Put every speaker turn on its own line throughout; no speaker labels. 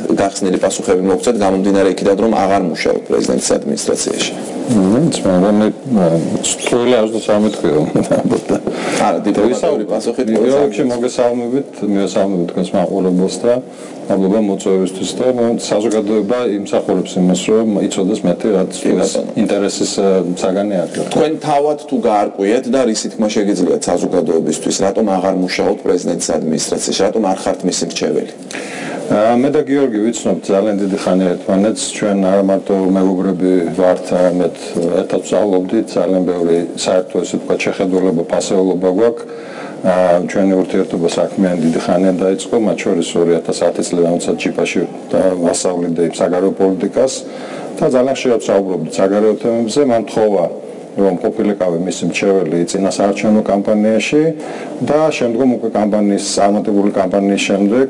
გახსნილი პასუხები მოგცეთ გამომდინარე იქიდან რომ აღარ მუშაობ პრეზიდენტის ადმინისტრაციაში.
მე სტრუქტურულად სამეთქე რომ
არა დიპლომატიური პასუხით
მოიცა მოგესალმებით თქვენს მაყურებელს და მადლობა მოწვევისთვის და საზოგადოება იმსახურებს იმას რომ იცოდეს მეტი რაც ინტერესის საგანი არის.
თქვენ თავად თუ გაარკვიეთ და რისი თქმა შეგიძლიათ საზოგადოებისთვის რატომ აღარ მუშაობთ პრეზიდენტის ადმინისტრაციაში, რატომ არ ხართ მისი მრჩეველი?
მე და გიორგი ვიცნობთ ძალიან დიდი ხანია ერთმანეთს, ჩვენ არა მარტო მეგობრები ვართ, არამედ ერთად ვსწავლობდით, ძალიან ბევრი საერთო ესე ვთქვათ შეხედულება, ფასეულობა გვაქვს. ჩვენი ურთიერთობა საქმიანი დიდი ხანია დაიწყო, მათ შორის 2010 წლიდან როცა ჯიპაში ვასწავლიდე საგარეო პოლიტიკას და ძალიან ხშირად ვსაუბრობდით საგარეო თემებზე, მან თხოვა რომ ყოფილიყავი მისი მრჩეველი წინა საარჩევნო კამპანიაში და შემდგომ უკვე კამპანიის წარმატებული კამპანიის შემდეგ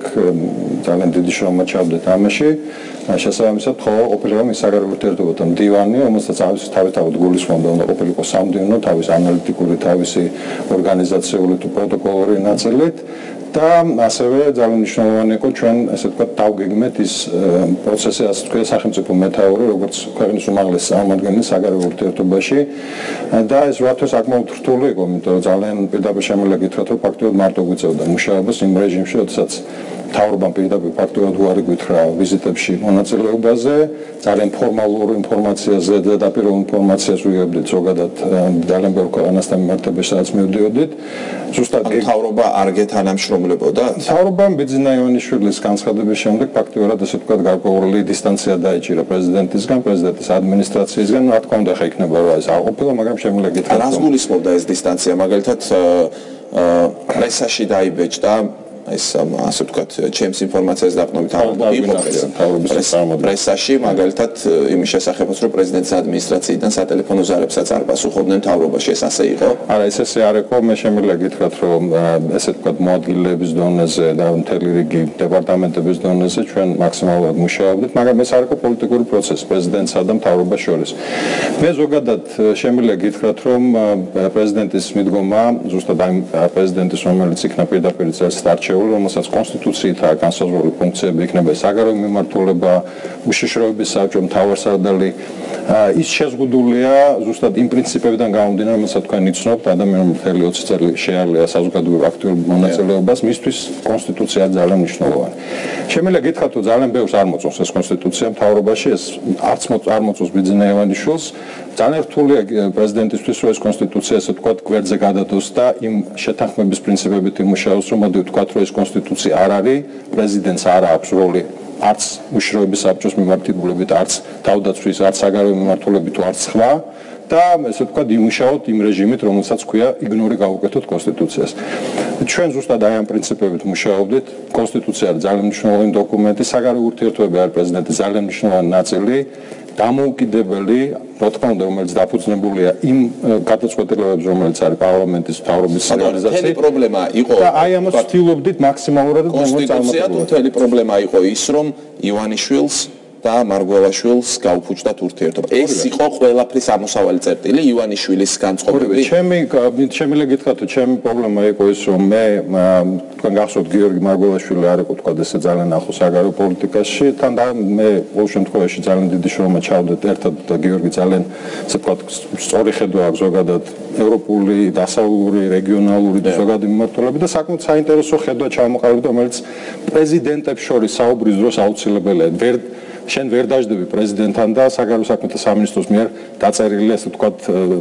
ძალიან დიდი შრომა ჩავდეთ ამაში. შესაბამისად თხოვა ყოფილიყო მის საგარეო ურთიერთობათა მდივანი, რომელსაც თავისთავად გულისხმობდა უნდა ყოფილიყო სამდივნო, თავის ანალიტიკური, თავისი ორგანიზაციული თუ პროტოკოლური ნაწილით. და ასევე ძალიან მნიშვნელოვანი იყო ჩვენ ესე ვთქვათ დავგეგმეთ ის პროცესი, ასე ვთქვათ, სახელმწიფო მეთაური, როგორც ქვეყნის უმაღლესი წარმომადგენელი საგარეო ურთიერთობაში და ეს რატო საკმაოდ რთული იყო, იმიტომ რომ ძალიან პირდაპირ შემიძლია გითხრათ, რომ ფაქტობრივად მარტო გვიწევდა მუშაობას იმ რეჟიმში, როდესაც მთავრობამ პირდაპირ ფაქტობრივად უარი გითხრა ვიზიტებში მონაწილეობაზე, ძალიან ფორმალურ ინფორმაციაზე და დაპირულ ინფორმაციას ვიღებდით ზოგადად ძალიან ბევრ ქვეყანასთან მიმართებაში, სადაც მივდიოდით. ზუსტად
მთავრობა არ გეთანამშრომლებოდა?
მთავრობამ ბიძინა ივანიშვილის განცხადების შემდეგ ფაქტობრივად ასე ვთქვათ გარკვეული დისტანცია დაიჭირა პრეზიდენტისგან, პრეზიდენტის ადმინისტრაციისგან, რა თქმა უნდა, ხა იქნება რა ეს არ ყოფილა, მაგრამ შემიძლია გითხრათ.
რას გულისხმობდა ეს დისტანცია? მაგალითად პრესაში დაიბეჭდა ეს ასე ვთქვათ, ჩემს ინფორმაციას დაყნობით პრესაში, მაგალითად იმის შესახებაც, რომ პრეზიდენტის ადმინისტრაციიდან სატელეფონო ზარებსაც არ პასუხობდნენ მთავრობაში, ეს ასე იყო?
არა, ეს ესე არ იყო, მე შემიძლია გითხრათ, რომ ესე ვთქვათ, მოადგილეების დონეზე და მთელი რიგი დეპარტამენტების დონეზე ჩვენ მაქსიმალურად მუშაობდით, მაგრამ ეს არ იყო პოლიტიკური პროცესი პრეზიდენტსა და მთავრობას შორის. მე ზოგადად შემიძლია გითხრათ, რომ პრეზიდენტის მიდგომა, ზუსტად აი პრეზიდენტის, რომელიც იქნა პირდაპირ წელს სტარტში რომელსაც კონსტიტუციითაა განსაზღვრული ფუნქციები იქნება საგარეო მიმართულება, უშიშროების საბჭო, მთავარსარდალი. ის შეზღუდულია ზუსტად იმ პრინციპებიდან გამომდინარე, რომელსაც თქვენ იცნობთ, ადამიანმა მთელი 20 წელი შეარლია საზოგადოებრივ აქტიურ მონაწილეობას, მისთვის კონსტიტუცია ძალიან მნიშვნელოვანი. შემიძლია გითხრათ, რომ ძალიან ბევრს არ მოწონს ეს კონსტიტუცია მთავრობაში, ეს არც არ მოწონს ბიძინა ივანიშვილს. ძალიან რთულია პრეზიდენტისთვის, რომ ეს კონსტიტუცია ესე ვთქვათ, გვერდზე გადადოს და იმ შეთანხმების პრინციპებით იმუშაოს, რომ მოდი ვთქვათ, რომ ეს კონსტიტუცია არ არის, პრეზიდენტს არ აქვს როლი არც უშიშროების საბჭოს მიმართულებით, არც თავდაცვის, არც საგარეო მიმართულებით, არც სხვა და ესე ვთქვათ, იმუშაოთ იმ რეჟიმით, რომელსაც ქვია იგნორი გავუკეთოთ კონსტიტუციას. ჩვენ ზუსტად აი ამ პრინციპებით მუშაობდით. კონსტიტუცია არის ძალიან მნიშვნელოვანი დოკუმენტი, საგარეო ურთიერთობები არის პრეზიდენტის ძალიან მნიშვნელოვანი ნაწილი. დამოუკიდებელი, რა თქმა უნდა, რომელიც დაფუძნებულია იმ გადაწყვეტილებებზე, რომელიც არის პარლამენტის მთავრობის რეალიზაცია.
მთელი პრობლემა იყო
და აი ამას ვთილობდით მაქსიმალურად
კონსტიტუცია, მთელი პრობლემა იყო ის, რომ ივანიშვილს და მარგველაშვილს გაუფუჭდათ ურთიერთობა. ეს იყო ყველაფრის ამოსავალი წერტილი ივანიშვილის განწყობები.
შემიძლია გითხრათ, რომ ჩემი პრობლემა იყო ის, რომ მე თქვენ გახსოვთ გიორგი მარგველაშვილი არ იყო თქვა ესე ძალიან ახლო საგარეო პოლიტიკაში, თან და მე ყოველ შემთხვევაში ძალიან დიდი შრომა ჩავდეთ ერთად და გიორგი ძალიან ესე ვთქვათ სწორი ხედვა აქვს ზოგადად ევროპული, დასავლური, რეგიონალური და ზოგადი მიმართულებით და საკმაოდ საინტერესო ხედვა ჩამოყალიბდა, რომელიც პრეზიდენტებს შორის საუბრის დროს აუცილებელია. შენ ვერ დაждები პრეზიდენტთან და საგარეო საქმეთა სამინისტროს მიერ დაწერილი ესე ვთქვათ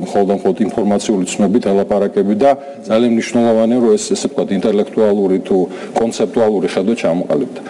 მხოლოდ ინფორმაციული ცნობით ელაპარაკები და ძალიან მნიშვნელოვანია რომ ეს ესე ვთქვათ ინტელექტუალური თუ კონცეპტუალური ხედვა ჩამოყალიბდა.